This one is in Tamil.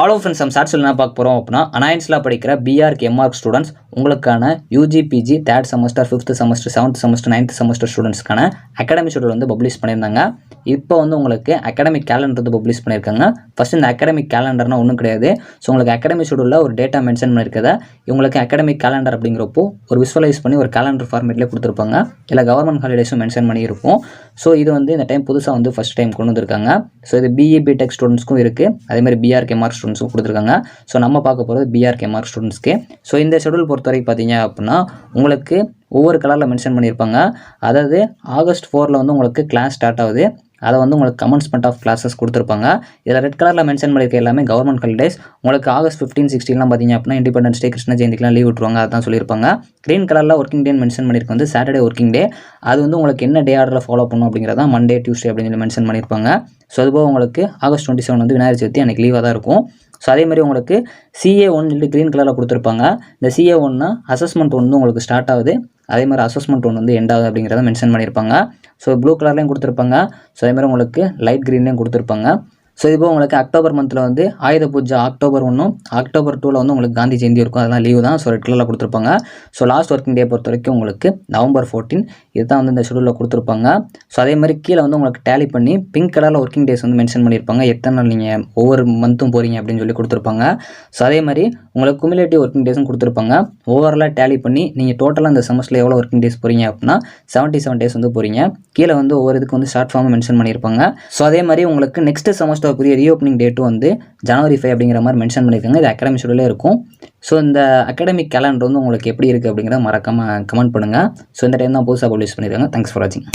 ஹலோ ஃப்ரெண்ட்ஸ், நம்ம ஸ்டார்ட் சொல்லி என்ன பார்க்க போகிறோம் அப்படின்னா, அனாயன்ஸில் படிக்கிற பிஆர்க் எம்ஆர்க் ஸ்டூடெண்ட்ஸ் உங்களுக்கான UG PG 3rd semester 5th semester 7th semester 9th semester ஸ்டூடெண்ட்ஸ்க்கான அகாடமிக் ஷெடியூல் வந்து பப்ளிஷ் பண்ணியிருந்தாங்க. இப்போ வந்து உங்களுக்கு அகாடமிக் கேலண்டர் வந்து பப்ளிஷ் பண்ணியிருக்காங்க. ஃபஸ்ட் இந்த அகாடமிக் கேலண்டர்னா ஒன்றும் கிடையாது. ஸோ உங்களுக்கு அகாடமிக் ஷெடியூலில் ஒரு டேட்டா மென்ஷன் பண்ணியிருக்கதை உங்களுக்கு அகாடமிக் கேலண்டர் அப்படிங்கிறப்போ ஒரு விசுவலைஸ் பண்ணி ஒரு கேலண்டர் ஃபார்மேட்லேயே கொடுத்துருப்பாங்க. இல்லை கவர்மெண்ட் ஹாலிடேஸும் மென்ஷன் பண்ணியிருப்போம். ஸோ இது வந்து இந்த டைம் புதுசாக வந்து ஃபஸ்ட் டைம் கொண்டு வந்திருக்காங்க. ஸோ இது பிஇ பிடெக் ஸ்டூடெண்ட்ஸ்க்கும் இருக்குது, அதேமாதிரி பிஆர்க் எம்ஆர்க் ஸ்டூடெண்ட்ஸும் கொடுத்துருக்காங்க. ஸோ நம்ம பார்க்க போகிறது பிஆர்க் எம்ஆர்க் ஸ்டூடெண்ட்ஸ்க்கு. ஸோ இந்த ஷெடியூல் பொறுத்தவரைக்கும் பார்த்தீங்க அப்படின்னா உங்களுக்கு ஒவ்வொரு கலரில் மென்ஷன் பண்ணியிருப்பாங்க. அதாவது ஆகஸ்ட் 4 வந்து உங்களுக்கு கிளாஸ் ஸ்டார்ட் ஆகுது. அதை வந்து உங்களுக்கு கமென்ஸ்மெண்ட் ஆஃப் கிளாஸஸ் கொடுத்துருப்பாங்க. இதில் ரெட் கலரில் மென்ஷன் பண்ணியிருக்க எல்லாமே கவர்மெண்ட் ஹாலிடேஸ். உங்களுக்கு ஆகஸ்ட் 15, 16 பார்த்தீங்க அப்படின்னா இண்டிபெண்டன்ஸ் டே, கிருஷ்ண ஜெயந்திக்கெலாம் லீவ் விட்டுருவாங்க, அதான் சொல்லியிருப்பாங்க. க்ரீன் கலரில் ஒர்க்கிங் டே மென்ஷன் பண்ணியிருக்க வந்து சாட்டர்டே ஒர்க்கிங் டே. அது வந்து உங்களுக்கு என்ன டே ஆர்டரில் ஃபாலோ பண்ணணும் அப்படிங்கிறதா மண்டே டியூஸ்டே அப்படின்னு சொல்லி மென்ஷன் பண்ணியிருப்பாங்க. ஸோ அதுபோக உங்களுக்கு ஆகஸ்ட் 27 வந்து விநாயகர் சதுர்த்தி, அன்றைக்கி லீவாக தான் இருக்கும். ஸோ அதேமாதிரி உங்களுக்கு CA1 சொல்லிட்டு க்ரீன் கலரில் கொடுத்துருப்பாங்க. இந்த CA1 அசஸ்மெண்ட் வந்து உங்களுக்கு ஸ்டார்ட் ஆகுது, அதே மாதிரி அசஸ்மெண்ட் ஒன்று வந்து எண்ட் ஆகுது அப்படிங்கிறத மென்ஷன் பண்ணியிருப்பாங்க. ஸோ ப்ளூ கலர்லேயும் கொடுத்துருப்பாங்க. ஸோ அதேமாதிரி உங்களுக்கு லைட் க்ரீன்லேயும் கொடுத்துருப்பாங்க. ஸோ இப்போ உங்களுக்கு அக்டோபர் மந்தில் வந்து ஆயுத பூஜை அக்டோபர் 1, அக்டோபர் 2 வந்து உங்களுக்கு காந்தி ஜெயந்தி இருக்கும், அதெல்லாம் லீவு தான். ஸோ ரெட் கலரில் கொடுத்துருப்பாங்க. ஸோ லாஸ்ட் ஒர்க்கிங் டே பொறுத்த வரைக்கும் உங்களுக்கு நவம்பர் 14 இதுதான் வந்து இந்த ஷெடியூலில் கொடுத்துருப்பாங்க. ஸோ அதே மாதிரி கீழே வந்து உங்களுக்கு டேலி பண்ணி பிங்க் கலரில் ஒர்க்கிங் டேஸ் வந்து மென்ஷன் பண்ணியிருப்பாங்க, எத்தனை நாள் நீங்கள் ஒவ்வொரு மந்த்தும் போகிறீங்க அப்படின்னு சொல்லி கொடுத்துருப்பாங்க. ஸோ அதே மாதிரி உங்களுக்கு குமுலேட்டிவ் ஒர்க்கிங் டேஸும் கொடுத்துருப்பாங்க. ஓவராலாக டேலி பண்ணி நீங்கள் டோட்டலாக இந்த செமஸ்டரில் எவ்வளோ ஒர்க்கிங் டேஸ் போகிறீங்க அப்படின்னா 77 டேஸ் வந்து போகிறீங்க. கீழே வந்து ஒவ்வொரு இதுக்கு வந்து ஷார்ட் ஃபார்ம் மென்ஷன் பண்ணியிருப்பாங்க. ஸோ அதே மாதிரி உங்களுக்கு நெக்ஸ்ட் செமஸ்டருக்குரிய ரீஓப்பனிங் டேட்டும் வந்து ஜனவரி 5 அப்படிங்கிற மாதிரி மென்ஷன் பண்ணியிருக்காங்க. இது அகாடமிக் ஷெடியூலே இருக்கும். ஸோ இந்த அகாடமிக் கேலண்டர் வந்து உங்களுக்கு எப்படி இருக்குது அப்படிங்கிறத மறக்காமல் கமெண்ட் பண்ணுங்கள். ஸோ இந்த டைம் தான் புதுசாக பப்ளிஷ் பண்ணியிருக்காங்க. தேங்க்ஸ் ஃபார் வாட்சிங்.